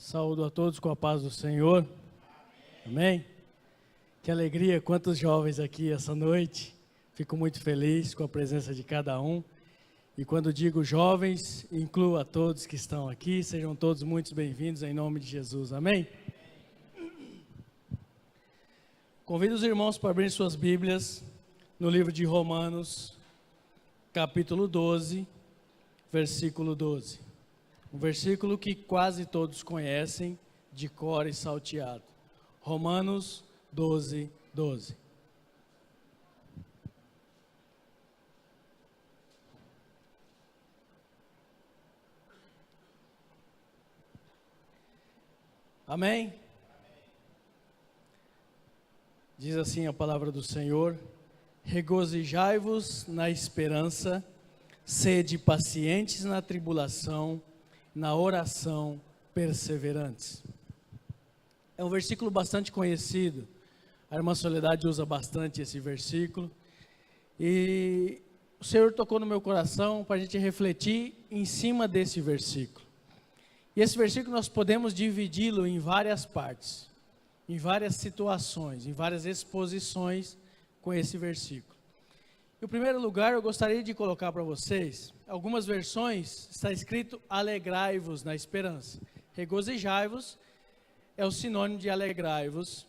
Saúdo a todos com a paz do Senhor. Amém? Que alegria, quantos jovens aqui essa noite. Fico muito feliz com a presença de cada um. E quando digo jovens, incluo a todos que estão aqui. Sejam todos muito bem-vindos em nome de Jesus. Amém? Convido os irmãos para abrir suas Bíblias no livro de Romanos, capítulo 12, versículo 12. Um versículo que quase todos conhecem de cor e salteado. Romanos 12, 12. Amém? Diz assim a palavra do Senhor: regozijai-vos na esperança, sede pacientes na tribulação, na oração perseverantes. É um versículo bastante conhecido, a irmã Soledade usa bastante esse versículo, e o Senhor tocou no meu coração para a gente refletir em cima desse versículo. E esse versículo nós podemos dividi-lo em várias partes, em várias situações, em várias exposições com esse versículo. Em primeiro lugar, eu gostaria de colocar para vocês, algumas versões está escrito alegrai-vos na esperança. Regozijai-vos é o sinônimo de alegrai-vos.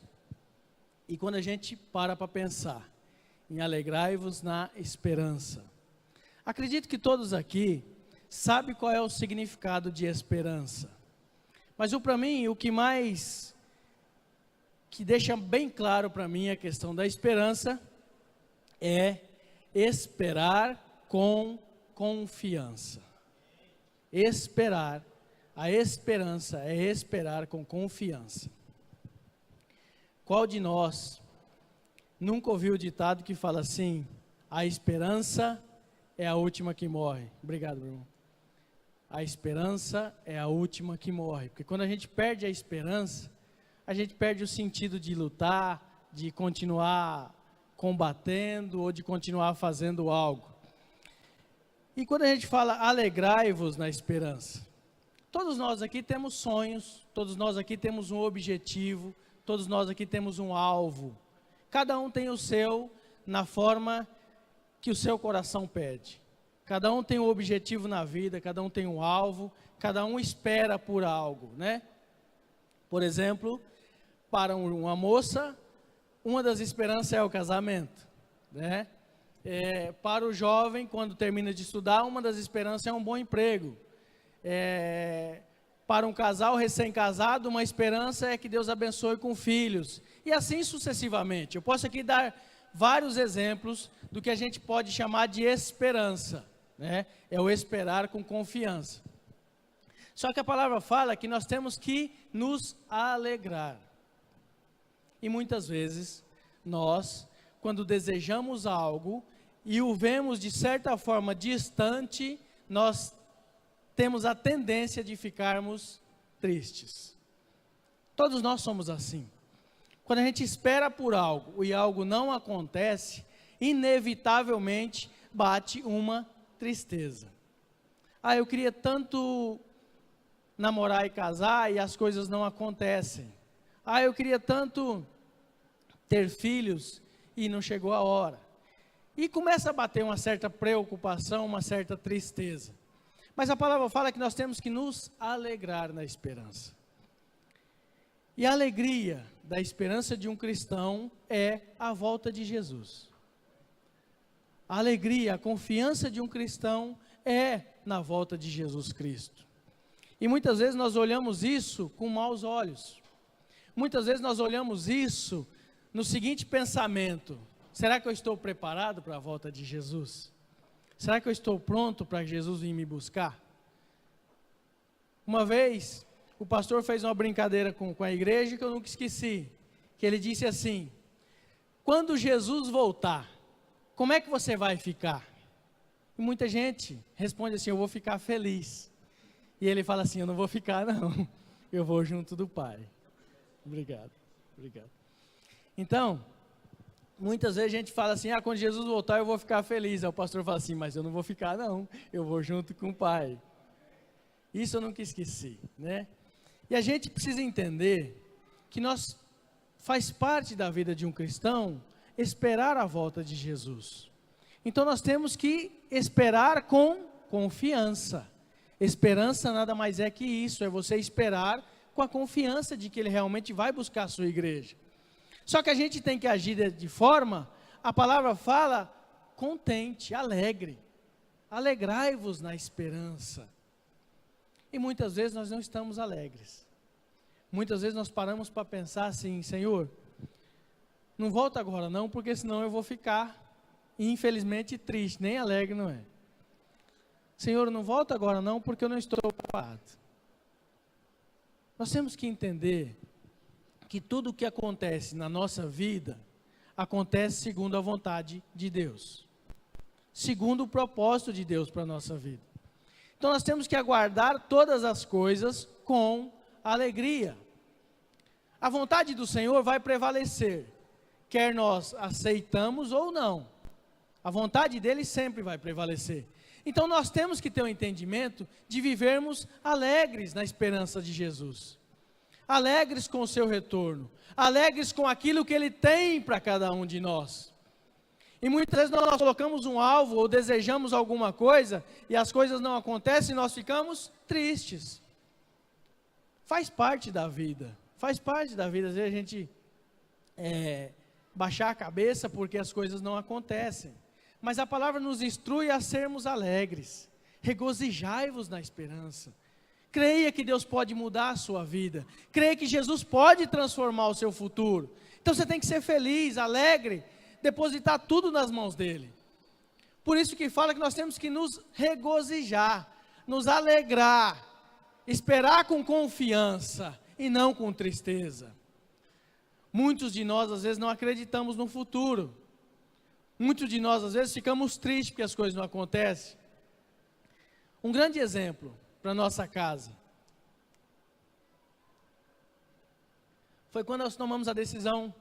E quando a gente para pensar em alegrai-vos na esperança, acredito que todos aqui sabem qual é o significado de esperança. Mas para mim, o que deixa bem claro para mim a questão da esperança é esperar com confiança. Esperar, a esperança é esperar com confiança. Qual de nós nunca ouviu o ditado que fala assim: a esperança é a última que morre? Obrigado, meu irmão. A esperança é a última que morre, porque quando a gente perde a esperança, a gente perde o sentido de lutar, de continuar combatendo ou de continuar fazendo algo. E quando a gente fala alegrai-vos na esperança, todos nós aqui temos sonhos, todos nós aqui temos um objetivo, todos nós aqui temos um alvo. Cada um tem o seu na forma que o seu coração pede. Cada um tem um objetivo na vida, cada um tem um alvo, cada um espera por algo, né? Por exemplo, para uma moça, uma das esperanças é o casamento, né? Para o jovem, quando termina de estudar, uma das esperanças é um bom emprego. Para um casal recém-casado, uma esperança é que Deus abençoe com filhos. E assim sucessivamente. Eu posso aqui dar vários exemplos do que a gente pode chamar de esperança, né? É o esperar com confiança. Só que a palavra fala que nós temos que nos alegrar. E muitas vezes, nós, quando desejamos algo e o vemos de certa forma distante, nós temos a tendência de ficarmos tristes. Todos nós somos assim. Quando a gente espera por algo e algo não acontece, inevitavelmente bate uma tristeza. Eu queria tanto namorar e casar e as coisas não acontecem. Eu queria tanto ter filhos e não chegou a hora. E começa a bater uma certa preocupação, uma certa tristeza. Mas a palavra fala que nós temos que nos alegrar na esperança. E a alegria da esperança de um cristão é a volta de Jesus. A alegria, a confiança de um cristão é na volta de Jesus Cristo. E muitas vezes nós olhamos isso com maus olhos. Muitas vezes nós olhamos isso no seguinte pensamento: será que eu estou preparado para a volta de Jesus? Será que eu estou pronto para Jesus vir me buscar? Uma vez, o pastor fez uma brincadeira com a igreja que eu nunca esqueci, que ele disse assim: quando Jesus voltar, como é que você vai ficar? E muita gente responde assim: eu vou ficar feliz. E ele fala assim: eu não vou ficar não, eu vou junto do Pai. Obrigado. Então, muitas vezes a gente fala assim: quando Jesus voltar eu vou ficar feliz. Aí o pastor fala assim: mas eu não vou ficar não, eu vou junto com o Pai. Isso eu nunca esqueci, né? E a gente precisa entender que faz parte da vida de um cristão esperar a volta de Jesus. Então nós temos que esperar com confiança. Esperança nada mais é que isso, é você esperar com a confiança de que Ele realmente vai buscar a sua igreja. Só que a gente tem que agir de forma, a palavra fala, contente, alegre. Alegrai-vos na esperança. E muitas vezes nós não estamos alegres. Muitas vezes nós paramos para pensar assim, Senhor, não volta agora não, porque senão eu vou ficar, infelizmente, triste, nem alegre não é. Senhor, não volta agora não, porque eu não estou preparado. Nós temos que entender que tudo o que acontece na nossa vida, acontece segundo a vontade de Deus. Segundo o propósito de Deus para a nossa vida. Então nós temos que aguardar todas as coisas com alegria. A vontade do Senhor vai prevalecer, quer nós aceitamos ou não. A vontade dele sempre vai prevalecer. Então nós temos que ter o entendimento de vivermos alegres na esperança de Jesus. Alegres com o seu retorno, alegres com aquilo que Ele tem para cada um de nós. E muitas vezes nós colocamos um alvo ou desejamos alguma coisa e as coisas não acontecem e nós ficamos tristes. Faz parte da vida, às vezes a gente baixar a cabeça porque as coisas não acontecem. Mas a palavra nos instrui a sermos alegres, regozijai-vos na esperança. Creia que Deus pode mudar a sua vida. Creia que Jesus pode transformar o seu futuro. Então você tem que ser feliz, alegre, depositar tudo nas mãos dele. Por isso que fala que nós temos que nos regozijar, nos alegrar, esperar com confiança e não com tristeza. Muitos de nós às vezes não acreditamos no futuro. Muitos de nós às vezes ficamos tristes porque as coisas não acontecem. Um grande exemplo para nossa casa foi quando nós tomamos a decisão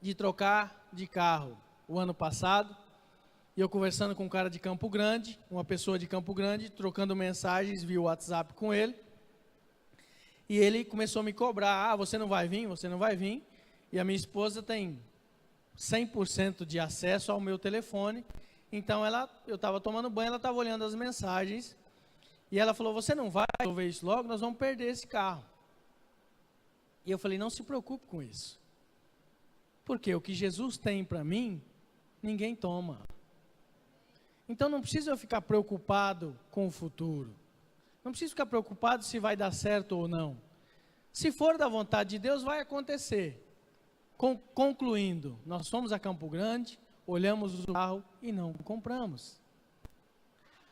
de trocar de carro o ano passado, e eu conversando com um cara de Campo Grande, uma pessoa de Campo Grande, trocando mensagens via WhatsApp com ele, e ele começou a me cobrar, você não vai vir, e a minha esposa tem 100% de acesso ao meu telefone, então eu estava tomando banho, ela estava olhando as mensagens, e ela falou, você não vai resolver isso logo, nós vamos perder esse carro. E eu falei, não se preocupe com isso. Porque o que Jesus tem para mim, ninguém toma. Então não precisa eu ficar preocupado com o futuro. Não preciso ficar preocupado se vai dar certo ou não. Se for da vontade de Deus, vai acontecer. Concluindo, nós fomos a Campo Grande, olhamos o carro e não compramos.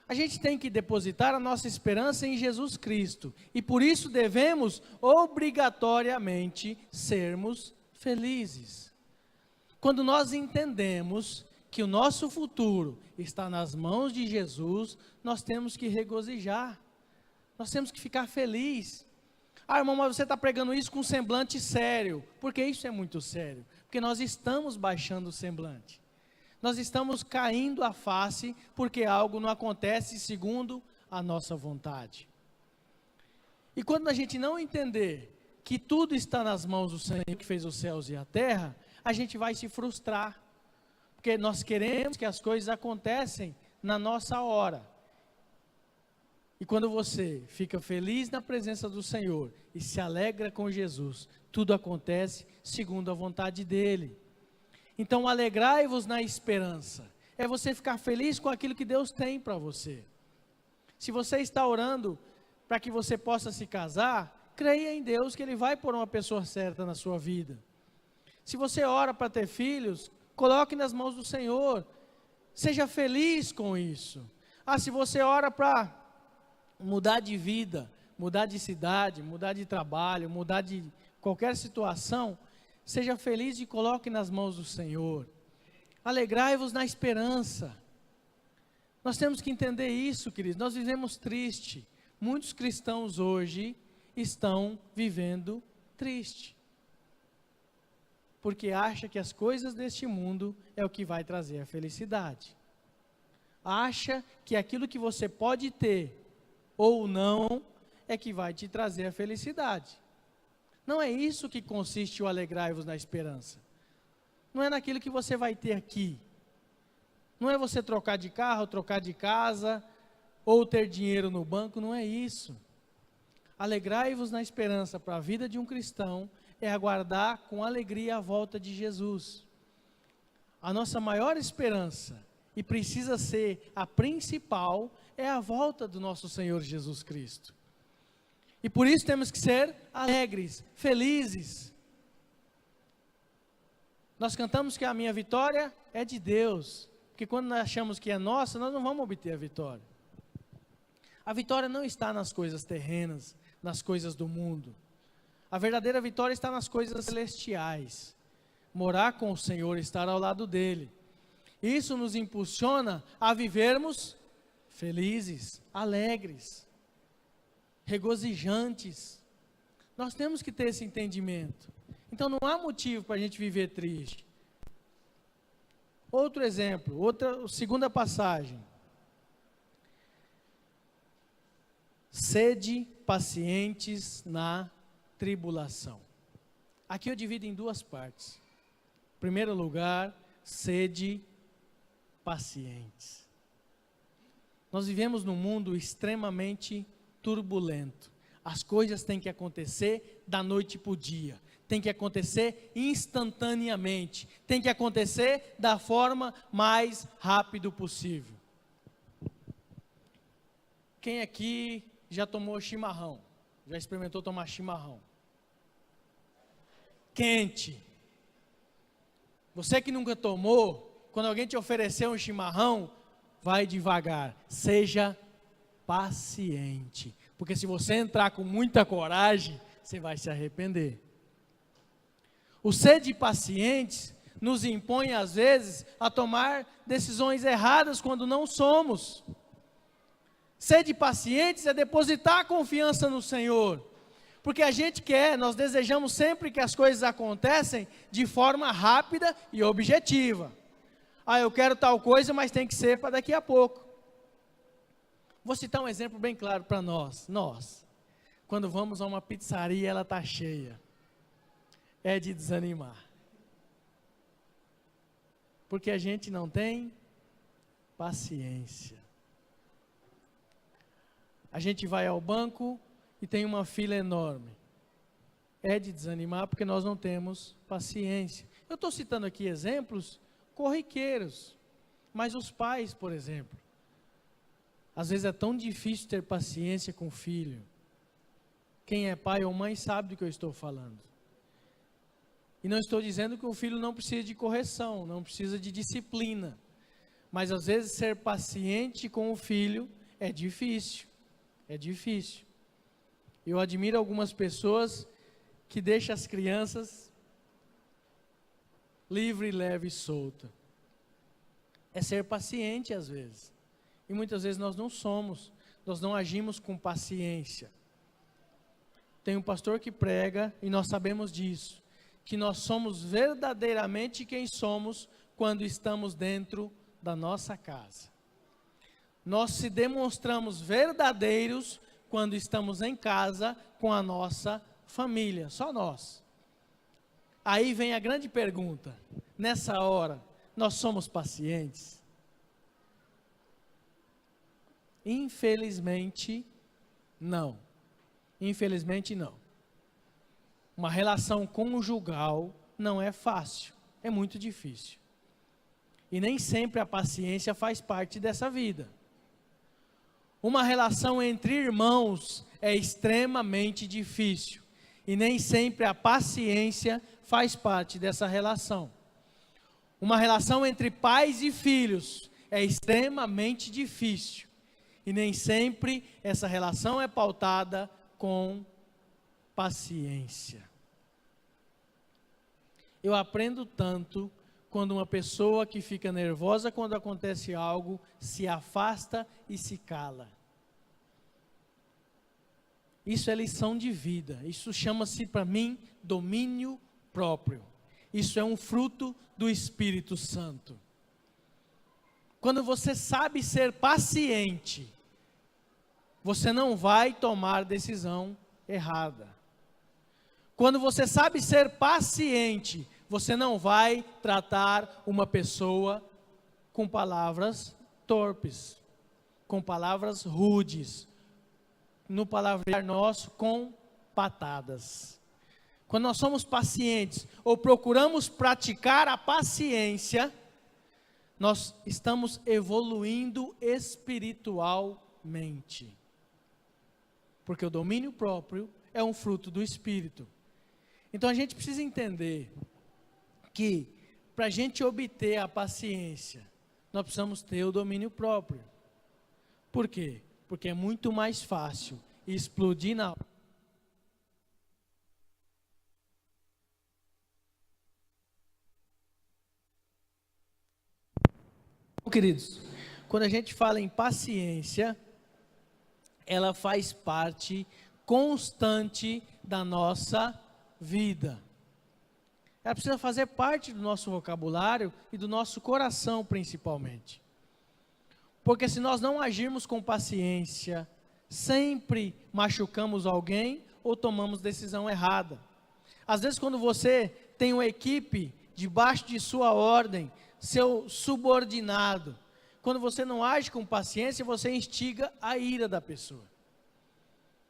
A gente tem que depositar a nossa esperança em Jesus Cristo. E por isso devemos obrigatoriamente sermos felizes. Quando nós entendemos que o nosso futuro está nas mãos de Jesus, nós temos que regozijar. Nós temos que ficar felizes. Irmão, mas você está pregando isso com um semblante sério. Porque isso é muito sério. Porque nós estamos baixando o semblante. Nós estamos caindo a face porque algo não acontece segundo a nossa vontade. E quando a gente não entender que tudo está nas mãos do Senhor que fez os céus e a terra, a gente vai se frustrar. Porque nós queremos que as coisas aconteçam na nossa hora. E quando você fica feliz na presença do Senhor e se alegra com Jesus, tudo acontece segundo a vontade dEle. Então alegrai-vos na esperança, é você ficar feliz com aquilo que Deus tem para você. Se você está orando para que você possa se casar, creia em Deus que Ele vai pôr uma pessoa certa na sua vida. Se você ora para ter filhos, coloque nas mãos do Senhor, seja feliz com isso. Se você ora para mudar de vida, mudar de cidade, mudar de trabalho, mudar de qualquer situação, seja feliz e coloque nas mãos do Senhor. Alegrai-vos na esperança. Nós temos que entender isso, queridos. Nós vivemos triste. Muitos cristãos hoje estão vivendo triste. Porque acha que as coisas deste mundo é o que vai trazer a felicidade. Acha que aquilo que você pode ter ou não é que vai te trazer a felicidade. Não é isso que consiste o alegrai-vos na esperança. Não é naquilo que você vai ter aqui. Não é você trocar de carro, trocar de casa, ou ter dinheiro no banco, não é isso. Alegrai-vos na esperança para a vida de um cristão é aguardar com alegria a volta de Jesus. A nossa maior esperança, e precisa ser a principal, é a volta do nosso Senhor Jesus Cristo. E por isso temos que ser alegres, felizes. Nós cantamos que a minha vitória é de Deus, porque quando nós achamos que é nossa, nós não vamos obter a vitória. A vitória não está nas coisas terrenas, nas coisas do mundo. A verdadeira vitória está nas coisas celestiais. Morar com o Senhor, estar ao lado dEle. Isso nos impulsiona a vivermos felizes, alegres, regozijantes. Nós temos que ter esse entendimento. Então não há motivo para a gente viver triste. Outro exemplo, segunda passagem. Sede pacientes na tribulação. Aqui eu divido em duas partes. Em primeiro lugar, sede pacientes. Nós vivemos num mundo extremamente turbulento. As coisas têm que acontecer da noite para o dia. Tem que acontecer instantaneamente. Tem que acontecer da forma mais rápida possível. Quem aqui já tomou chimarrão? Já experimentou tomar chimarrão? Quente. Você que nunca tomou, quando alguém te oferecer um chimarrão, vai devagar. Seja paciente. Porque se você entrar com muita coragem, você vai se arrepender. O ser de pacientes nos impõe, às vezes, a tomar decisões erradas quando não somos. Ser de pacientes é depositar a confiança no Senhor. Porque a gente nós desejamos sempre que as coisas acontecem de forma rápida e objetiva. Eu quero tal coisa, mas tem que ser para daqui a pouco. Vou citar um exemplo bem claro para nós. Quando vamos a uma pizzaria, ela está cheia. É de desanimar. Porque a gente não tem paciência. A gente vai ao banco e tem uma fila enorme. É de desanimar porque nós não temos paciência. Eu estou citando aqui exemplos corriqueiros. Mas os pais, por exemplo. Às vezes é tão difícil ter paciência com o filho. Quem é pai ou mãe sabe do que eu estou falando. E não estou dizendo que o filho não precisa de correção, não precisa de disciplina. Mas às vezes ser paciente com o filho é difícil. É difícil. Eu admiro algumas pessoas que deixam as crianças livre, leve e solta. É ser paciente às vezes. E muitas vezes nós não somos. Nós não agimos com paciência. Tem um pastor que prega e nós sabemos disso. Que nós somos verdadeiramente quem somos quando estamos dentro da nossa casa. Nós se demonstramos verdadeiros quando estamos em casa com a nossa família, só nós. Aí vem a grande pergunta, nessa hora, nós somos pacientes? Infelizmente, não. Infelizmente, não. Uma relação conjugal não é fácil, é muito difícil. E nem sempre a paciência faz parte dessa vida. Uma relação entre irmãos é extremamente difícil. E nem sempre a paciência faz parte dessa relação. Uma relação entre pais e filhos é extremamente difícil. E nem sempre essa relação é pautada com paciência. Eu aprendo tanto quando uma pessoa que fica nervosa quando acontece algo, se afasta e se cala. Isso é lição de vida. Isso chama-se para mim domínio próprio. Isso é um fruto do Espírito Santo. Quando você sabe ser paciente, você não vai tomar decisão errada. Quando você sabe ser paciente, você não vai tratar uma pessoa com palavras torpes, com palavras rudes, no palavrear nosso, com patadas. Quando nós somos pacientes, ou procuramos praticar a paciência, nós estamos evoluindo espiritualmente. Porque o domínio próprio é um fruto do Espírito. Então a gente precisa entender que para a gente obter a paciência, nós precisamos ter o domínio próprio. Por quê? Porque é muito mais fácil explodir na... Queridos, quando a gente fala em paciência, ela faz parte constante da nossa vida. Ela precisa fazer parte do nosso vocabulário e do nosso coração, principalmente. Porque se nós não agirmos com paciência, sempre machucamos alguém ou tomamos decisão errada. Às vezes, quando você tem uma equipe debaixo de sua ordem, seu subordinado, quando você não age com paciência, você instiga a ira da pessoa.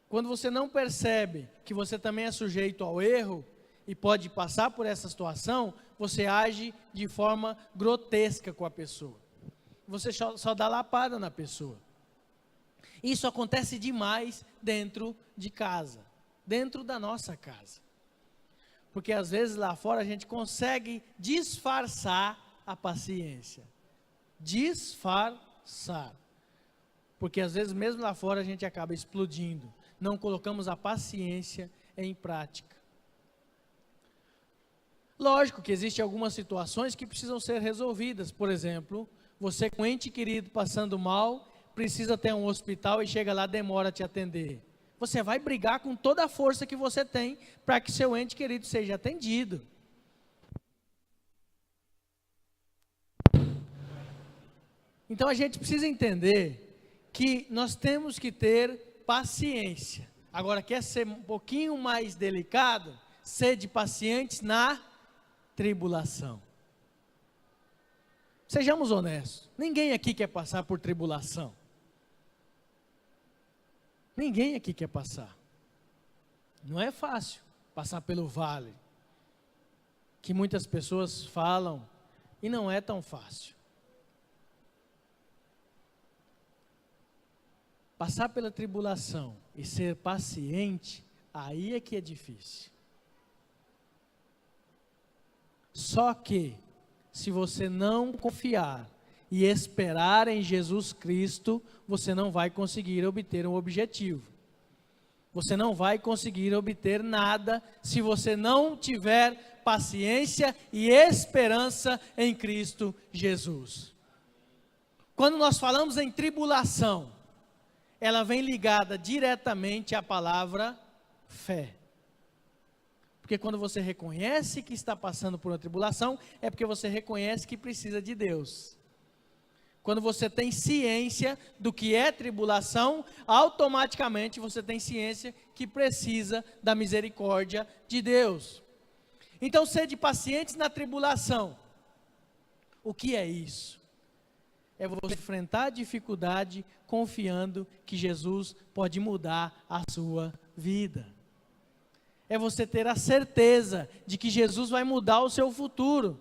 Quando você não percebe que você também é sujeito ao erro e pode passar por essa situação, você age de forma grotesca com a pessoa. Você só dá lapada na pessoa. Isso acontece demais dentro de casa, dentro da nossa casa. Porque às vezes lá fora a gente consegue disfarçar a paciência. Disfarçar. Porque às vezes mesmo lá fora a gente acaba explodindo. Não colocamos a paciência em prática. Lógico que existem algumas situações que precisam ser resolvidas. Por exemplo, você com um ente querido passando mal, precisa ter um hospital e chega lá, demora a te atender. Você vai brigar com toda a força que você tem para que seu ente querido seja atendido. Então a gente precisa entender que nós temos que ter paciência. Agora, quer ser um pouquinho mais delicado? Sede pacientes na tribulação. Sejamos honestos, ninguém aqui quer passar por tribulação. Ninguém aqui quer passar. Não é fácil passar pelo vale, que muitas pessoas falam, e não é tão fácil. Passar pela tribulação e ser paciente, aí é que é difícil. Só que, se você não confiar e esperar em Jesus Cristo, você não vai conseguir obter um objetivo. Você não vai conseguir obter nada se você não tiver paciência e esperança em Cristo Jesus. Quando nós falamos em tribulação, ela vem ligada diretamente à palavra fé. Porque quando você reconhece que está passando por uma tribulação, é porque você reconhece que precisa de Deus. Quando você tem ciência do que é tribulação, automaticamente você tem ciência que precisa da misericórdia de Deus. Então, sede pacientes na tribulação. O que é isso? É você enfrentar a dificuldade confiando que Jesus pode mudar a sua vida. É você ter a certeza de que Jesus vai mudar o seu futuro.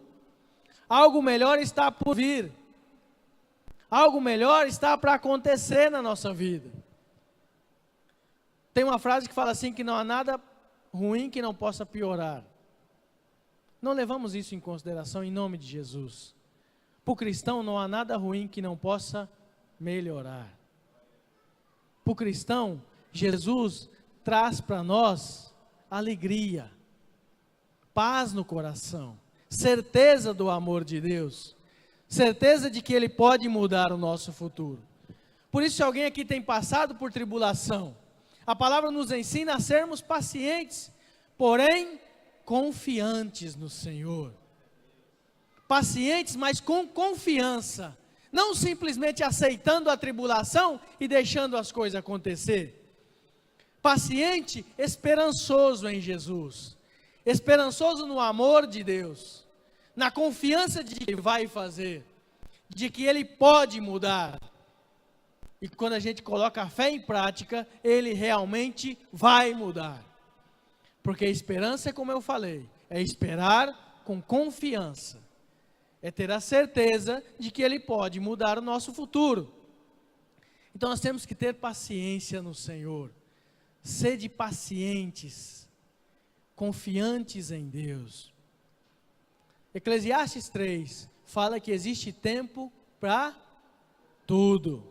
Algo melhor está por vir. Algo melhor está para acontecer na nossa vida. Tem uma frase que fala assim, que não há nada ruim que não possa piorar. Não levamos isso em consideração em nome de Jesus. Para o cristão não há nada ruim que não possa melhorar. Para o cristão, Jesus traz para nós alegria, paz no coração, certeza do amor de Deus, certeza de que Ele pode mudar o nosso futuro. Por isso, se alguém aqui tem passado por tribulação, a palavra nos ensina a sermos pacientes, porém confiantes no Senhor. Pacientes, mas com confiança. Não simplesmente aceitando a tribulação e deixando as coisas acontecer. Paciente, esperançoso em Jesus, esperançoso no amor de Deus, na confiança de que Ele vai fazer, de que Ele pode mudar. E quando a gente coloca a fé em prática, Ele realmente vai mudar. Porque a esperança é como eu falei, é esperar com confiança, é ter a certeza de que Ele pode mudar o nosso futuro. Então nós temos que ter paciência no Senhor. Sede pacientes, confiantes em Deus. Eclesiastes 3 fala que existe tempo para tudo.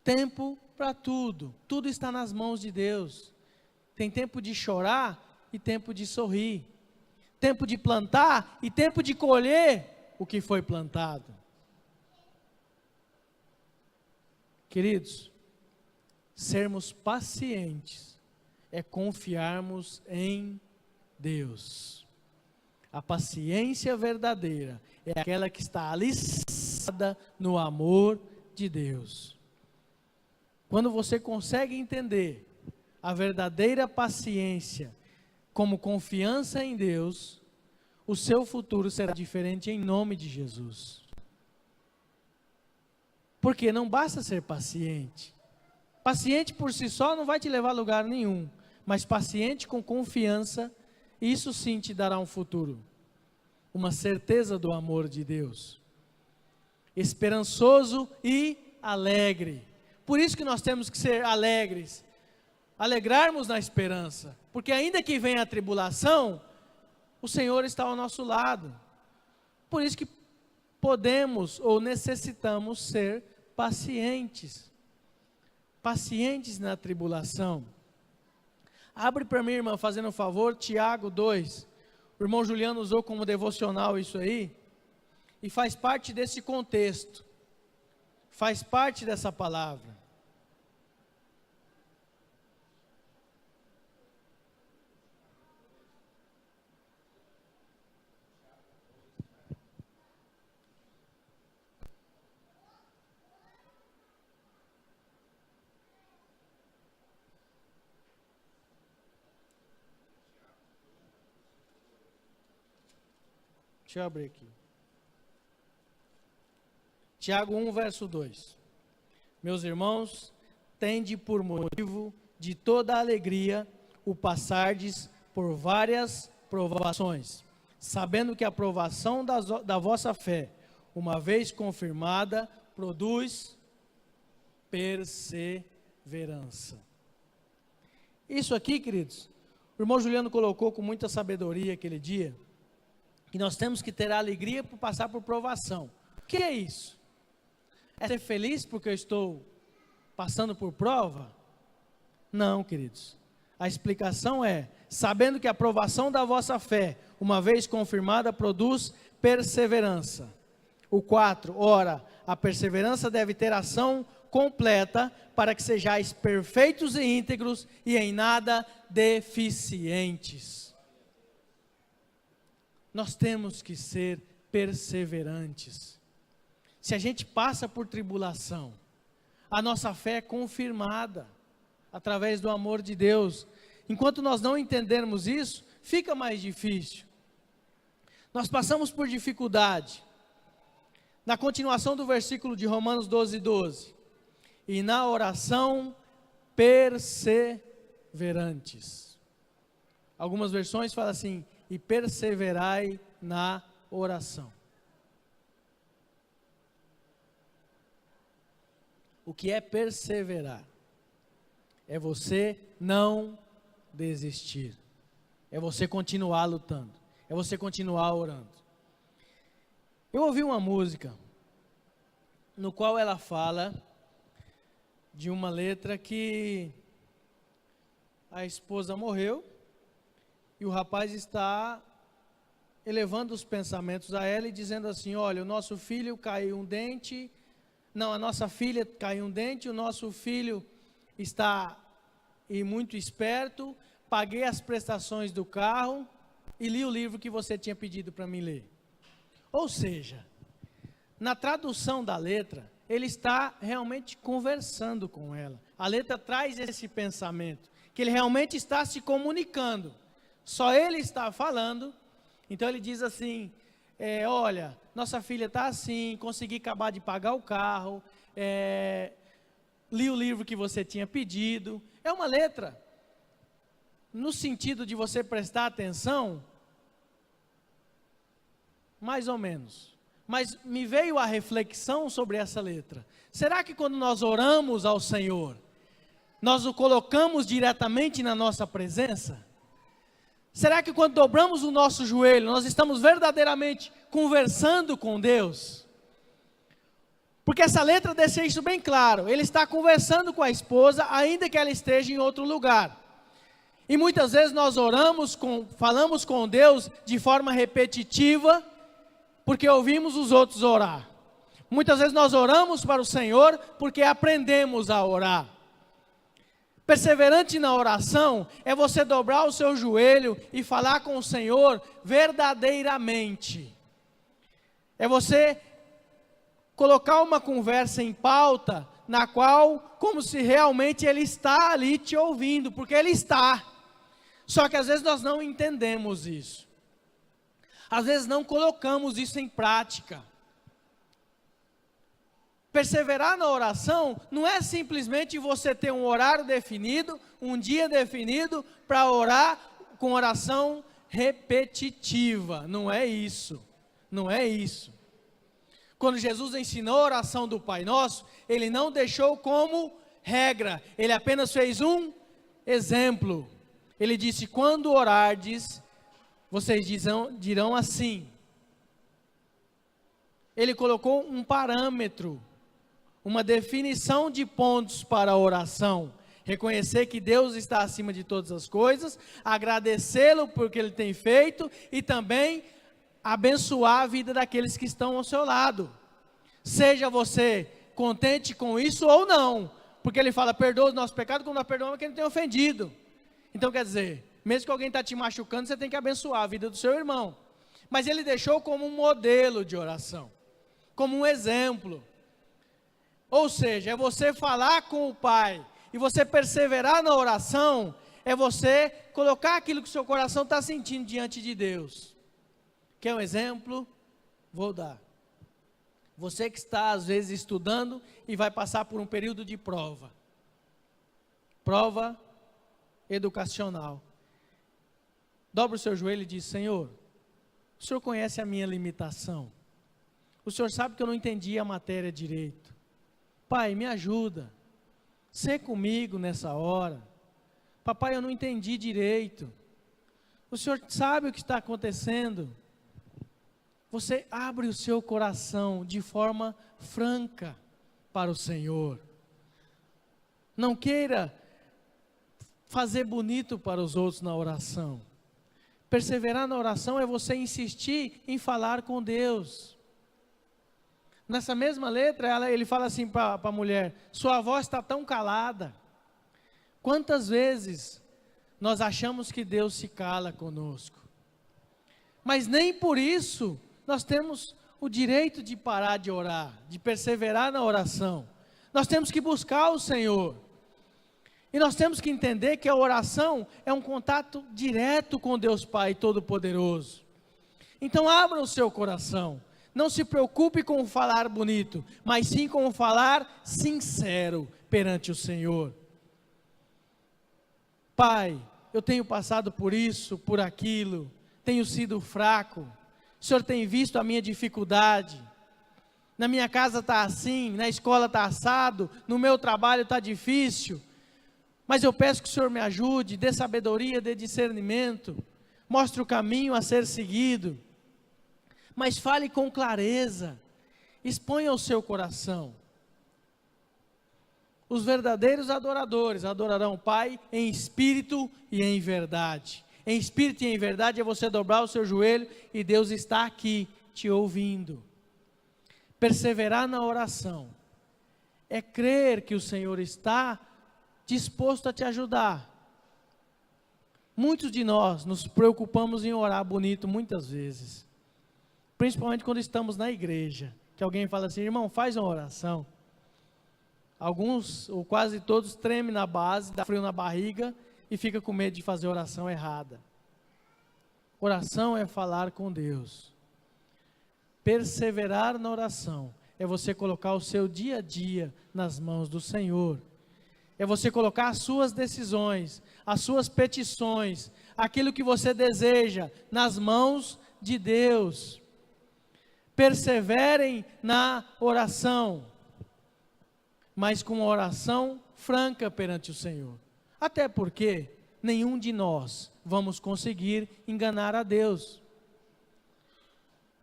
Tempo para tudo. Tudo está nas mãos de Deus. Tem tempo de chorar e tempo de sorrir. Tempo de plantar e tempo de colher o que foi plantado. Queridos, sermos pacientes é confiarmos em Deus. A paciência verdadeira é aquela que está alicerçada no amor de Deus. Quando você consegue entender a verdadeira paciência como confiança em Deus, o seu futuro será diferente em nome de Jesus. Porque não basta ser paciente. Paciente por si só não vai te levar a lugar nenhum, mas paciente com confiança, isso sim te dará um futuro, uma certeza do amor de Deus, esperançoso e alegre. Por isso que nós temos que ser alegres, alegrarmos na esperança, porque ainda que venha a tribulação, o Senhor está ao nosso lado. Por isso que podemos ou necessitamos ser pacientes. Pacientes na tribulação. Abre para mim, irmã, fazendo um favor, Tiago 2. O irmão Juliano usou como devocional isso aí, e faz parte desse contexto, faz parte dessa palavra. Deixa eu abrir aqui. Tiago 1, verso 2. Meus irmãos, tende por motivo de toda alegria o passardes por várias provações, sabendo que a provação da vossa fé, uma vez confirmada, produz perseverança. Isso aqui, queridos, o irmão Juliano colocou com muita sabedoria aquele dia, que nós temos que ter a alegria por passar por provação. O que é isso? É ser feliz porque eu estou passando por prova? Não, queridos. A explicação é, sabendo que a provação da vossa fé, uma vez confirmada, produz perseverança. O 4, ora, a perseverança deve ter ação completa, para que sejais perfeitos e íntegros e em nada deficientes. Nós temos que ser perseverantes. Se a gente passa por tribulação, a nossa fé é confirmada através do amor de Deus. Enquanto nós não entendermos isso, fica mais difícil. Nós passamos por dificuldade. Na continuação do versículo de Romanos 12, 12. E na oração perseverantes. Algumas versões falam assim, e perseverai na oração. O que é perseverar? É você não desistir. É você continuar lutando. É você continuar orando. Eu ouvi uma música, no qual ela fala de uma letra que a esposa morreu, e o rapaz está elevando os pensamentos a ela e dizendo assim, olha, o nosso filho caiu um dente, não, a nossa filha caiu um dente, o nosso filho está muito esperto, paguei as prestações do carro e li o livro que você tinha pedido para mim ler. Ou seja, na tradução da letra, ele está realmente conversando com ela. A letra traz esse pensamento, que ele realmente está se comunicando. Só ele está falando. Então ele diz assim, olha, nossa filha está assim, consegui acabar de pagar o carro, li o livro que você tinha pedido. É uma letra, no sentido de você prestar atenção, mais ou menos. Mas me veio a reflexão sobre essa letra. Será que quando nós oramos ao Senhor, nós o colocamos diretamente na nossa presença? Será que quando dobramos o nosso joelho, nós estamos verdadeiramente conversando com Deus? Porque essa letra deixa isso bem claro. Ele está conversando com a esposa, ainda que ela esteja em outro lugar. E muitas vezes nós falamos com Deus de forma repetitiva, porque ouvimos os outros orar. Muitas vezes nós oramos para o Senhor, porque aprendemos a orar. Perseverante na oração é você dobrar o seu joelho e falar com o Senhor verdadeiramente. É você colocar uma conversa em pauta, na qual, como se realmente Ele está ali te ouvindo, porque Ele está. Só que às vezes nós não entendemos isso. Às vezes não colocamos isso em prática. Perseverar na oração não é simplesmente você ter um horário definido, um dia definido para orar com oração repetitiva. Não é isso. Não é isso. Quando Jesus ensinou a oração do Pai Nosso, Ele não deixou como regra. Ele apenas fez um exemplo. Ele disse, quando orardes, vocês dirão assim. Ele colocou um parâmetro, uma definição de pontos para a oração. Reconhecer que Deus está acima de todas as coisas, agradecê-lo por que Ele tem feito e também abençoar a vida daqueles que estão ao seu lado. Seja você contente com isso ou não, porque Ele fala, perdoa os nossos pecados quando nós perdoamos quem Ele tem ofendido. Então quer dizer, mesmo que alguém está te machucando, você tem que abençoar a vida do seu irmão. Mas Ele deixou como um modelo de oração, como um exemplo. Ou seja, é você falar com o Pai, e você perseverar na oração, é você colocar aquilo que o seu coração está sentindo diante de Deus. Quer um exemplo? Vou dar. Você que está às vezes estudando e vai passar por um período de prova. Prova educacional. Dobra o seu joelho e diz, Senhor, o Senhor conhece a minha limitação. O Senhor sabe que eu não entendi a matéria direito. Pai, me ajuda. Sê comigo nessa hora. Papai, eu não entendi direito. O Senhor sabe o que está acontecendo. Você abre o seu coração de forma franca para o Senhor. Não queira fazer bonito para os outros na oração. Perseverar na oração é você insistir em falar com Deus. Nessa mesma letra, ele fala assim para a mulher, sua voz está tão calada. Quantas vezes nós achamos que Deus se cala conosco? Mas nem por isso nós temos o direito de parar de orar, de perseverar na oração. Nós temos que buscar o Senhor. E nós temos que entender que a oração é um contato direto com Deus Pai Todo-Poderoso. Então abra o seu coração. Não se preocupe com o falar bonito, mas sim com o falar sincero perante o Senhor. Pai, eu tenho passado por isso, por aquilo, tenho sido fraco. O Senhor tem visto a minha dificuldade. Na minha casa está assim, na escola está assado, no meu trabalho está difícil. Mas eu peço que o Senhor me ajude, dê sabedoria, dê discernimento, mostre o caminho a ser seguido. Mas fale com clareza, exponha o seu coração. Os verdadeiros adoradores adorarão o Pai em espírito e em verdade. Em espírito e em verdade é você dobrar o seu joelho e Deus está aqui te ouvindo. Perseverar na oração é crer que o Senhor está disposto a te ajudar. Muitos de nós nos preocupamos em orar bonito muitas vezes, principalmente quando estamos na igreja. que alguém fala assim, irmão, faz uma oração. Alguns, ou quase todos, tremem na base, dá frio na barriga e fica com medo de fazer oração errada. Oração é falar com Deus. Perseverar na oração é você colocar o seu dia a dia nas mãos do Senhor. É você colocar as suas decisões, as suas petições, aquilo que você deseja nas mãos de Deus. Perseverem na oração, mas com uma oração franca perante o Senhor. Até porque nenhum de nós vamos conseguir enganar a Deus.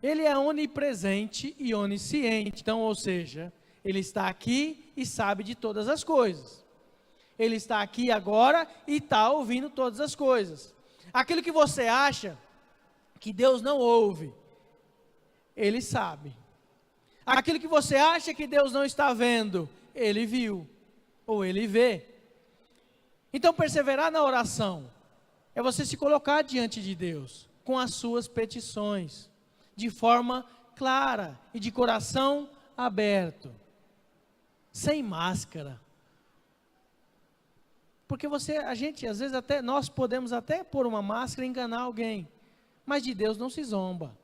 Ele é onipresente e onisciente, então, ou seja, Ele está aqui e sabe de todas as coisas. Ele está aqui agora e está ouvindo todas as coisas. Aquilo que você acha que Deus não ouve, Ele sabe. Aquilo que você acha que Deus não está vendo, Ele viu, ou Ele vê. Então, perseverar na oração é você se colocar diante de Deus com as suas petições, de forma clara e de coração aberto, sem máscara. Porque a gente, às vezes nós podemos até pôr uma máscara e enganar alguém, mas de Deus não se zomba,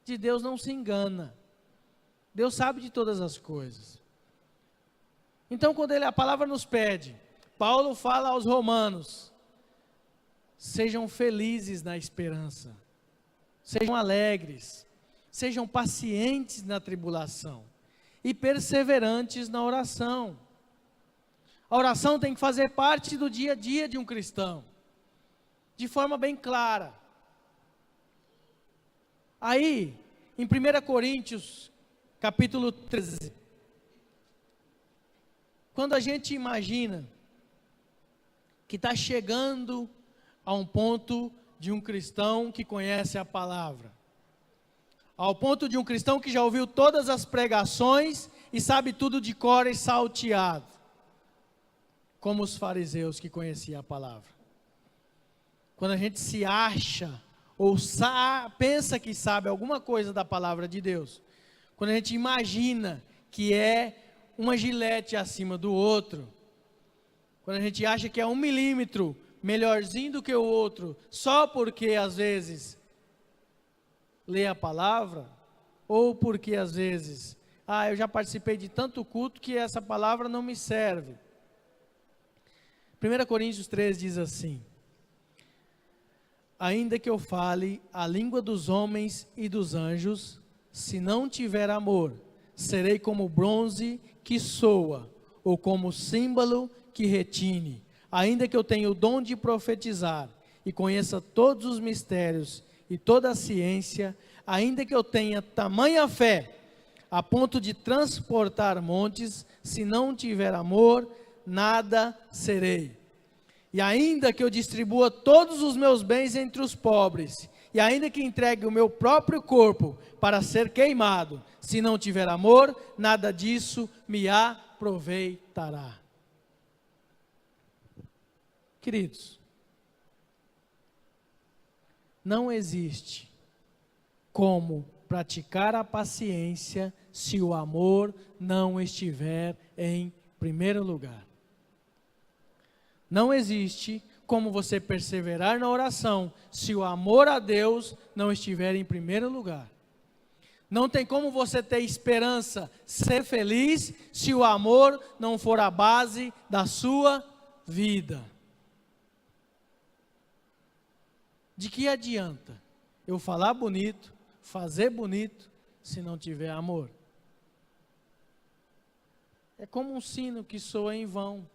de Deus não se engana. Deus sabe de todas as coisas. Então, quando a palavra nos pede, Paulo fala aos romanos, sejam felizes na esperança, sejam alegres, sejam pacientes na tribulação e perseverantes na oração. A oração tem que fazer parte do dia a dia de um cristão, de forma bem clara. Aí, em 1 Coríntios, capítulo 13, quando a gente imagina que está chegando a um ponto de um cristão que conhece a palavra, ao ponto de um cristão que já ouviu todas as pregações e sabe tudo de cor e salteado, como os fariseus que conheciam a palavra. Quando a gente se acha ou pensa que sabe alguma coisa da palavra de Deus, quando a gente imagina que é uma gilete acima do outro, quando a gente acha que é 1 milímetro melhorzinho do que o outro, só porque às vezes lê a palavra, ou porque às vezes, eu já participei de tanto culto que essa palavra não me serve. 1 Coríntios 3 diz assim, ainda que eu fale a língua dos homens e dos anjos, se não tiver amor, serei como bronze que soa, ou como símbolo que retine. Ainda que eu tenha o dom de profetizar, e conheça todos os mistérios, e toda a ciência, ainda que eu tenha tamanha fé, a ponto de transportar montes, se não tiver amor, nada serei. E ainda que eu distribua todos os meus bens entre os pobres, e ainda que entregue o meu próprio corpo para ser queimado, se não tiver amor, nada disso me aproveitará. Queridos, não existe como praticar a paciência se o amor não estiver em primeiro lugar. Não existe como você perseverar na oração se o amor a Deus não estiver em primeiro lugar. Não tem como você ter esperança, ser feliz, se o amor não for a base da sua vida. De que adianta eu falar bonito, fazer bonito, se não tiver amor? É como um sino que soa em vão,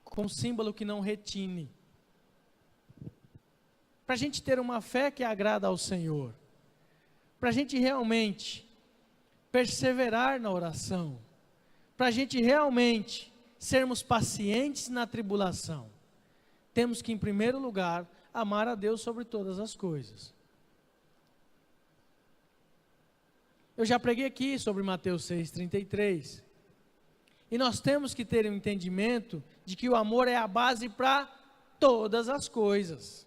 com um símbolo que não retine. Para a gente ter uma fé que agrada ao Senhor, para a gente realmente perseverar na oração, para a gente realmente sermos pacientes na tribulação, temos que, em primeiro lugar, amar a Deus sobre todas as coisas. Eu já preguei aqui sobre Mateus 6,33. E nós temos que ter um entendimento de que o amor é a base para todas as coisas.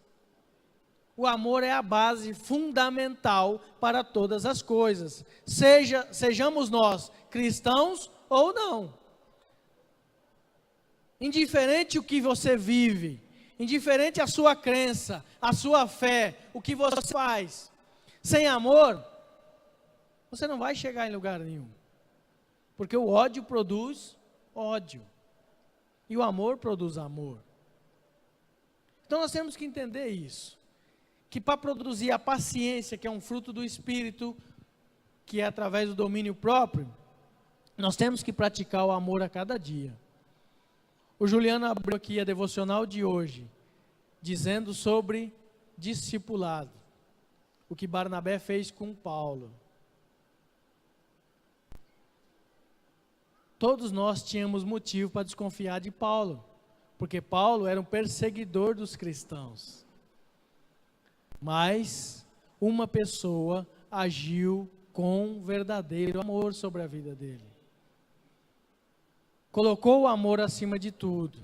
O amor é a base fundamental para todas as coisas. Sejamos nós cristãos ou não. Indiferente o que você vive, indiferente a sua crença, a sua fé, o que você faz, sem amor, você não vai chegar em lugar nenhum. Porque o ódio produz ódio. E o amor produz amor. Então nós temos que entender isso. Que para produzir a paciência, que é um fruto do Espírito, que é através do domínio próprio, nós temos que praticar o amor a cada dia. O Juliano abriu aqui a devocional de hoje, dizendo sobre discipulado. O que Barnabé fez com Paulo. Todos nós tínhamos motivo para desconfiar de Paulo, porque Paulo era um perseguidor dos cristãos. Mas uma pessoa agiu com verdadeiro amor sobre a vida dele. Colocou o amor acima de tudo.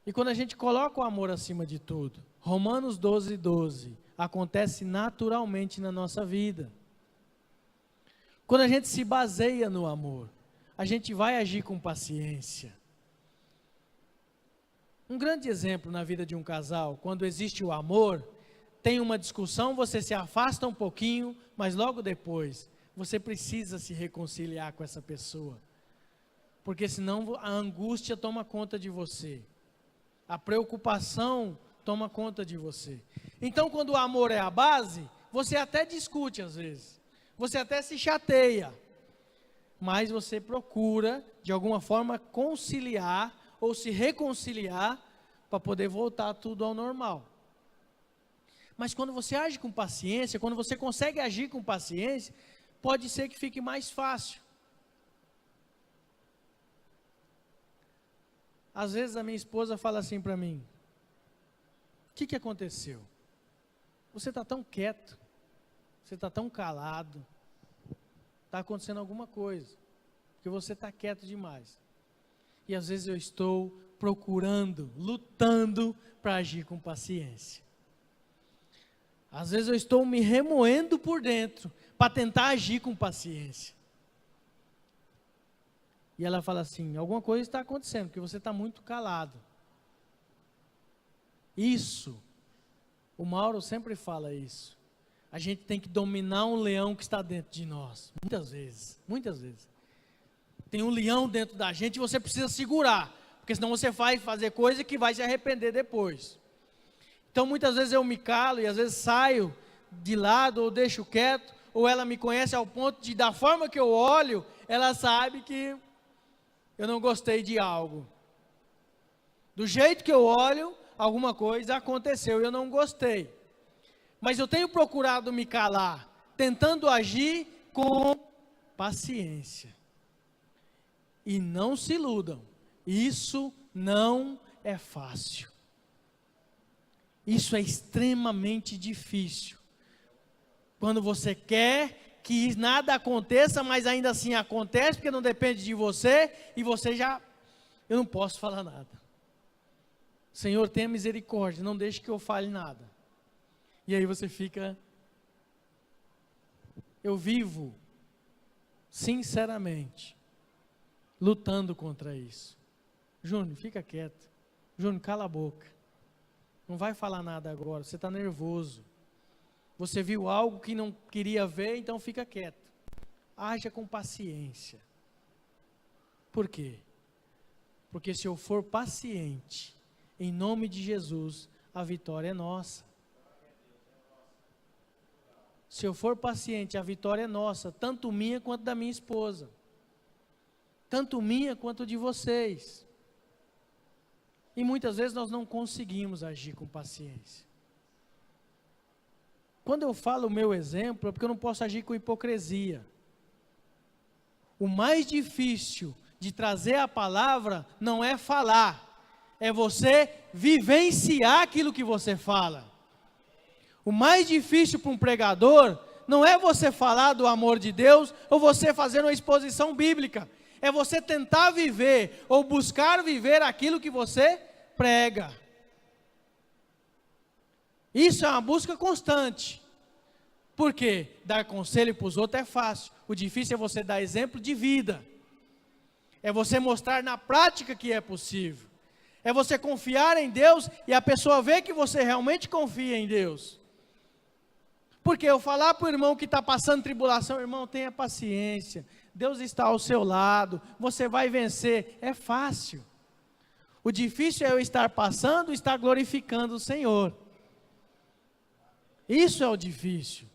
E quando a gente coloca o amor acima de tudo, Romanos 12:12, acontece naturalmente na nossa vida. Quando a gente se baseia no amor, a gente vai agir com paciência. Um grande exemplo na vida de um casal, quando existe o amor, tem uma discussão, você se afasta um pouquinho, mas logo depois, você precisa se reconciliar com essa pessoa. Porque senão a angústia toma conta de você. A preocupação toma conta de você. Então quando o amor é a base, você até discute às vezes. Você até se chateia. Mas você procura, de alguma forma, conciliar ou se reconciliar para poder voltar tudo ao normal. Mas quando você age com paciência, quando você consegue agir com paciência, pode ser que fique mais fácil. Às vezes a minha esposa fala assim para mim: o que aconteceu? Você está tão quieto, você está tão calado, está acontecendo alguma coisa, porque você está quieto demais. E às vezes eu estou procurando, lutando para agir com paciência. Às vezes eu estou me remoendo por dentro para tentar agir com paciência. E ela fala assim: alguma coisa está acontecendo, porque você está muito calado. Isso, o Mauro sempre fala isso. A gente tem que dominar um leão que está dentro de nós. Muitas vezes. Tem um leão dentro da gente e você precisa segurar, porque senão você vai fazer coisa que vai se arrepender depois. Então muitas vezes eu me calo e às vezes saio de lado ou deixo quieto, ou ela me conhece ao ponto de, da forma que eu olho, ela sabe que eu não gostei de algo. Do jeito que eu olho, alguma coisa aconteceu e eu não gostei. Mas eu tenho procurado me calar, tentando agir com paciência. E não se iludam, isso não é fácil. Isso é extremamente difícil. Quando você quer que nada aconteça, mas ainda assim acontece, porque não depende de você, e você já, eu não posso falar nada. Senhor, tenha misericórdia, não deixe que eu fale nada. E aí você fica, eu vivo, sinceramente, lutando contra isso. Júnior, fica quieto. Júnior, cala a boca. Não vai falar nada agora, você está nervoso. Você viu algo que não queria ver, então fica quieto. Haja com paciência. Por quê? Porque se eu for paciente, em nome de Jesus, a vitória é nossa. Se eu for paciente, a vitória é nossa, tanto minha quanto da minha esposa. Tanto minha quanto de vocês. E muitas vezes nós não conseguimos agir com paciência. Quando eu falo o meu exemplo, é porque eu não posso agir com hipocrisia. O mais difícil de trazer a palavra não é falar, é você vivenciar aquilo que você fala. O mais difícil para um pregador não é você falar do amor de Deus ou você fazer uma exposição bíblica. É você tentar viver ou buscar viver aquilo que você prega. Isso é uma busca constante. Por quê? Dar conselho para os outros é fácil. O difícil é você dar exemplo de vida. É você mostrar na prática que é possível. É você confiar em Deus e a pessoa ver que você realmente confia em Deus. Porque eu falar para o irmão que está passando tribulação, irmão, tenha paciência, Deus está ao seu lado, você vai vencer, é fácil. O difícil é eu estar passando e estar glorificando o Senhor. Isso é o difícil.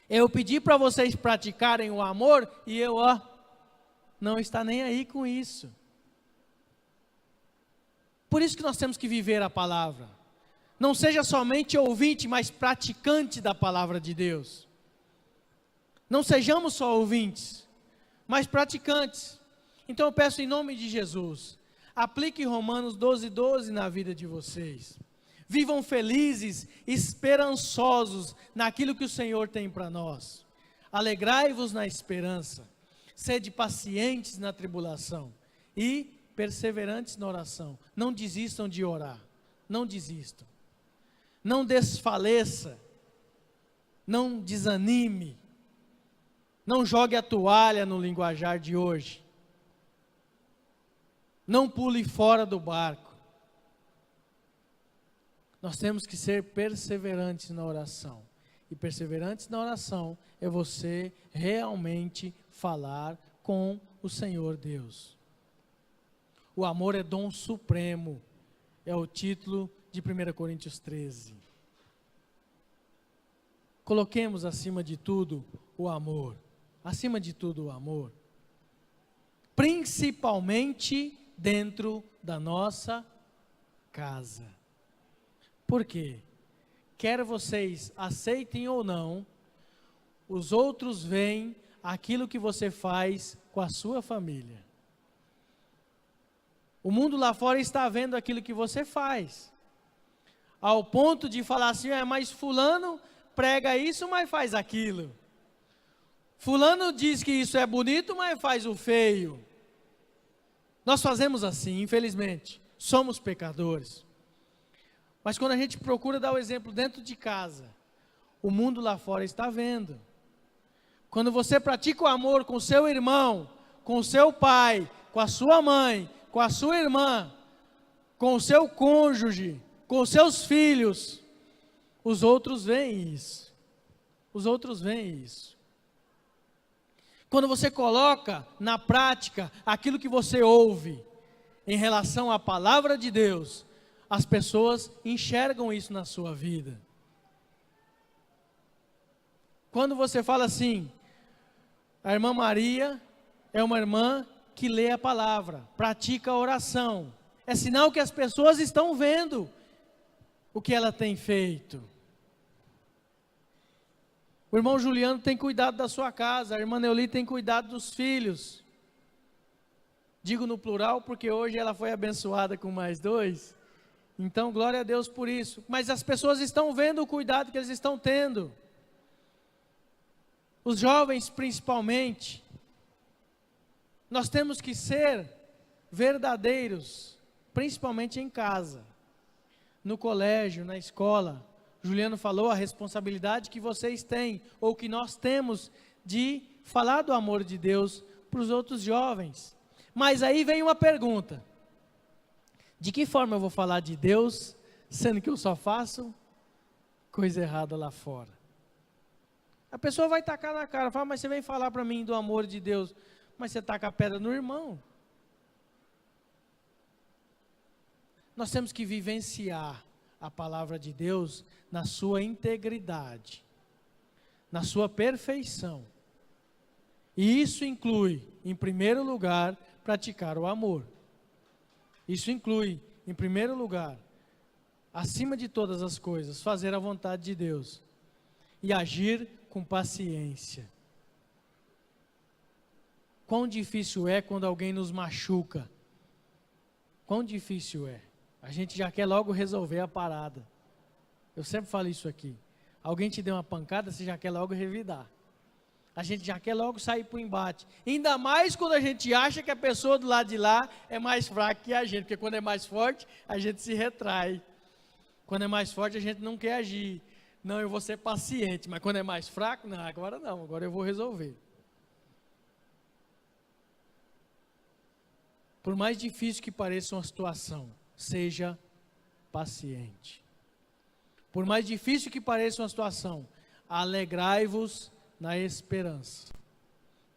Eu pedi para vocês praticarem o amor e eu, não está nem aí com isso. Por isso que nós temos que viver a palavra. Não seja somente ouvinte, mas praticante da palavra de Deus. Não sejamos só ouvintes, mas praticantes. Então eu peço em nome de Jesus, aplique Romanos 12:12 na vida de vocês. Vivam felizes, esperançosos naquilo que o Senhor tem para nós. Alegrai-vos na esperança, sede pacientes na tribulação e perseverantes na oração. Não desistam de orar, não desistam. Não desfaleça, não desanime, não jogue a toalha no linguajar de hoje. Não pule fora do barco. Nós temos que ser perseverantes na oração. E perseverantes na oração é você realmente falar com o Senhor Deus. O amor é dom supremo, é o título de 1 Coríntios 13. Coloquemos acima de tudo o amor. Acima de tudo o amor. Principalmente dentro da nossa casa. Por quê? Quer vocês aceitem ou não, os outros veem aquilo que você faz com a sua família. O mundo lá fora está vendo aquilo que você faz. Ao ponto de falar assim, mas fulano prega isso, mas faz aquilo. Fulano diz que isso é bonito, mas faz o feio. Nós fazemos assim, infelizmente. Somos pecadores. Mas quando a gente procura dar o exemplo dentro de casa, o mundo lá fora está vendo. Quando você pratica o amor com o seu irmão, com o seu pai, com a sua mãe, com a sua irmã, com o seu cônjuge, com os seus filhos, os outros veem isso. Os outros veem isso. Quando você coloca na prática aquilo que você ouve em relação à palavra de Deus, as pessoas enxergam isso na sua vida. Quando você fala assim, a irmã Maria é uma irmã que lê a palavra, pratica a oração, é sinal que as pessoas estão vendo o que ela tem feito. O irmão Juliano tem cuidado da sua casa, a irmã Neuli tem cuidado dos filhos. Digo no plural porque hoje ela foi abençoada com mais 2. Então, glória a Deus por isso. Mas as pessoas estão vendo o cuidado que eles estão tendo. Os jovens principalmente. Nós temos que ser verdadeiros, principalmente em casa, no colégio, na escola. Juliano falou a responsabilidade que vocês têm, ou que nós temos, de falar do amor de Deus para os outros jovens. Mas aí vem uma pergunta: de que forma eu vou falar de Deus, sendo que eu só faço coisa errada lá fora? A pessoa vai tacar na cara, fala, mas você vem falar para mim do amor de Deus, mas você taca a pedra no irmão. Nós temos que vivenciar a palavra de Deus na sua integridade, na sua perfeição. E isso inclui, em primeiro lugar, praticar o amor. Isso inclui, em primeiro lugar, acima de todas as coisas, fazer a vontade de Deus e agir com paciência. Quão difícil é quando alguém nos machuca. Quão difícil é. A gente já quer logo resolver a parada. Eu sempre falo isso aqui. Alguém te deu uma pancada, você já quer logo revidar. A gente já quer logo sair para o embate. Ainda mais quando a gente acha que a pessoa do lado de lá é mais fraca que a gente. Porque quando é mais forte, a gente se retrai. Quando é mais forte, a gente não quer agir. Não, eu vou ser paciente. Mas quando é mais fraco, não, agora eu vou resolver. Por mais difícil que pareça uma situação, seja paciente. Por mais difícil que pareça uma situação, alegrai-vos na esperança.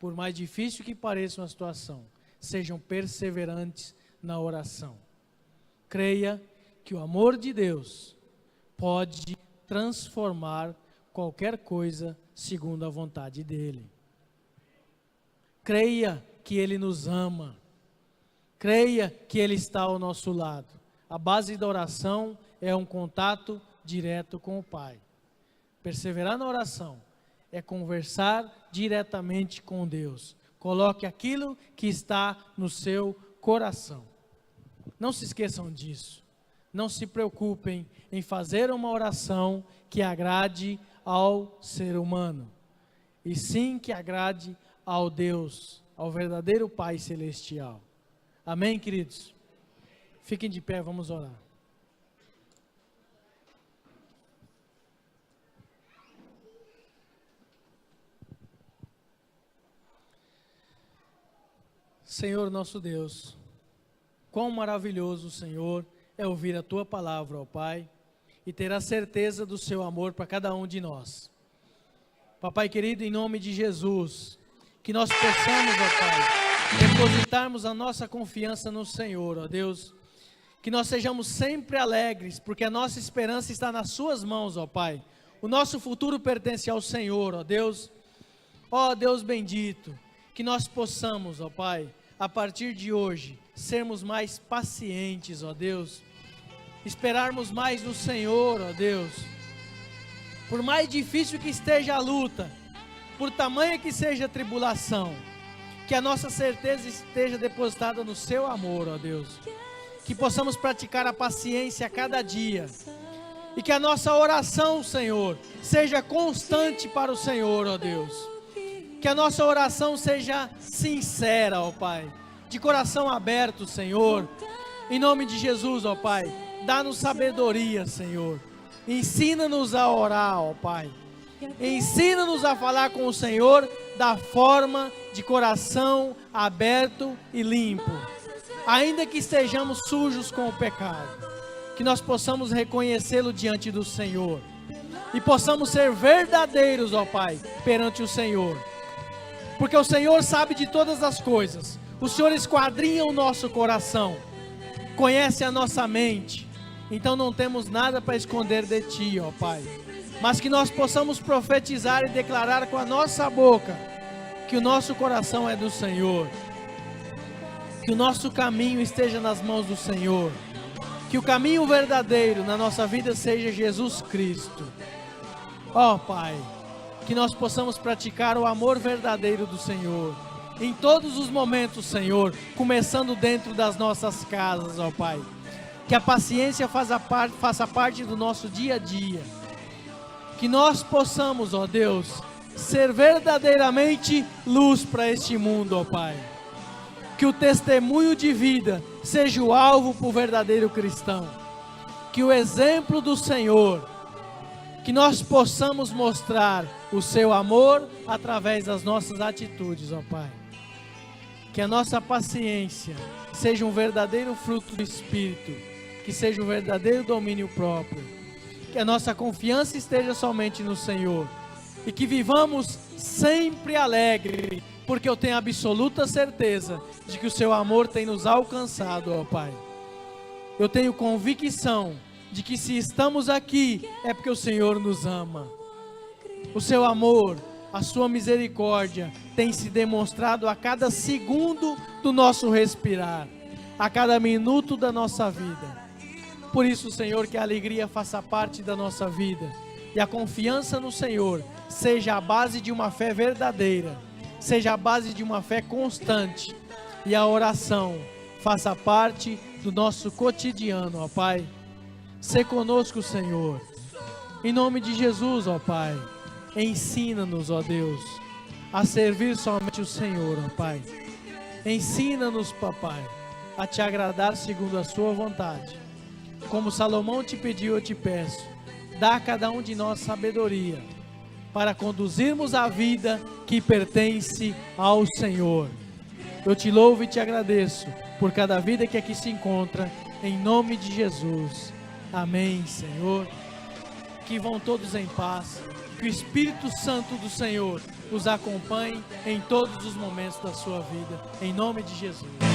Por mais difícil que pareça uma situação, sejam perseverantes na oração. Creia que o amor de Deus pode transformar qualquer coisa segundo a vontade dEle. Creia que Ele nos ama. Creia que Ele está ao nosso lado. A base da oração é um contato direto com o Pai. Perseverar na oração é conversar diretamente com Deus. Coloque aquilo que está no seu coração. Não se esqueçam disso. Não se preocupem em fazer uma oração que agrade ao ser humano, e sim que agrade ao Deus, ao verdadeiro Pai Celestial. Amém, queridos? Fiquem de pé, vamos orar. Senhor nosso Deus, quão maravilhoso, Senhor, é ouvir a Tua palavra, ó Pai, e ter a certeza do Seu amor para cada um de nós. Papai querido, em nome de Jesus, que nós possamos, ó Pai, depositarmos a nossa confiança no Senhor, ó Deus, que nós sejamos sempre alegres, porque a nossa esperança está nas Suas mãos, ó Pai. O nosso futuro pertence ao Senhor, ó Deus. Ó Deus bendito, que nós possamos, ó Pai, a partir de hoje, sermos mais pacientes, ó Deus, esperarmos mais no Senhor, ó Deus. Por mais difícil que esteja a luta, por tamanha que seja a tribulação, que a nossa certeza esteja depositada no Seu amor, ó Deus. Que possamos praticar a paciência a cada dia, e que a nossa oração, Senhor, seja constante para o Senhor, ó Deus. Que a nossa oração seja sincera, ó Pai, de coração aberto, Senhor. Em nome de Jesus, ó Pai, dá-nos sabedoria, Senhor. Ensina-nos a orar, ó Pai. Ensina-nos a falar com o Senhor da forma de coração aberto e limpo. Ainda que estejamos sujos com o pecado, que nós possamos reconhecê-lo diante do Senhor. E possamos ser verdadeiros, ó Pai, perante o Senhor. Porque o Senhor sabe de todas as coisas. O Senhor esquadrinha o nosso coração. Conhece a nossa mente. Então não temos nada para esconder de Ti, ó Pai. Mas que nós possamos profetizar e declarar com a nossa boca que o nosso coração é do Senhor. Que o nosso caminho esteja nas mãos do Senhor. Que o caminho verdadeiro na nossa vida seja Jesus Cristo. Ó Pai, que nós possamos praticar o amor verdadeiro do Senhor, em todos os momentos, Senhor, começando dentro das nossas casas, ó Pai. Que a paciência faça parte do nosso dia a dia. Que nós possamos, ó Deus, ser verdadeiramente luz para este mundo, ó Pai. Que o testemunho de vida seja o alvo para o verdadeiro cristão. Que o exemplo do Senhor, que nós possamos mostrar o Seu amor através das nossas atitudes, ó Pai. Que a nossa paciência seja um verdadeiro fruto do Espírito, que seja um verdadeiro domínio próprio. Que a nossa confiança esteja somente no Senhor. E que vivamos sempre alegre, porque eu tenho absoluta certeza de que o Seu amor tem nos alcançado, ó Pai. Eu tenho convicção de que se estamos aqui, é porque o Senhor nos ama. O Seu amor, a Sua misericórdia, tem se demonstrado a cada segundo do nosso respirar, a cada minuto da nossa vida. Por isso, Senhor, que a alegria faça parte da nossa vida, e a confiança no Senhor seja a base de uma fé verdadeira, seja a base de uma fé constante, e a oração faça parte do nosso cotidiano, ó Pai. Sê conosco, Senhor. Em nome de Jesus, ó Pai. Ensina-nos, ó Deus, a servir somente o Senhor, ó Pai. Ensina-nos, papai, a Te agradar segundo a Sua vontade. como Salomão te pediu, eu te peço, dá a cada um de nós sabedoria para conduzirmos a vida que pertence ao Senhor. Eu te louvo e te agradeço por cada vida que aqui se encontra, em nome de Jesus. Amém, Senhor. Que vão todos em paz, que o Espírito Santo do Senhor os acompanhe em todos os momentos da sua vida, em nome de Jesus.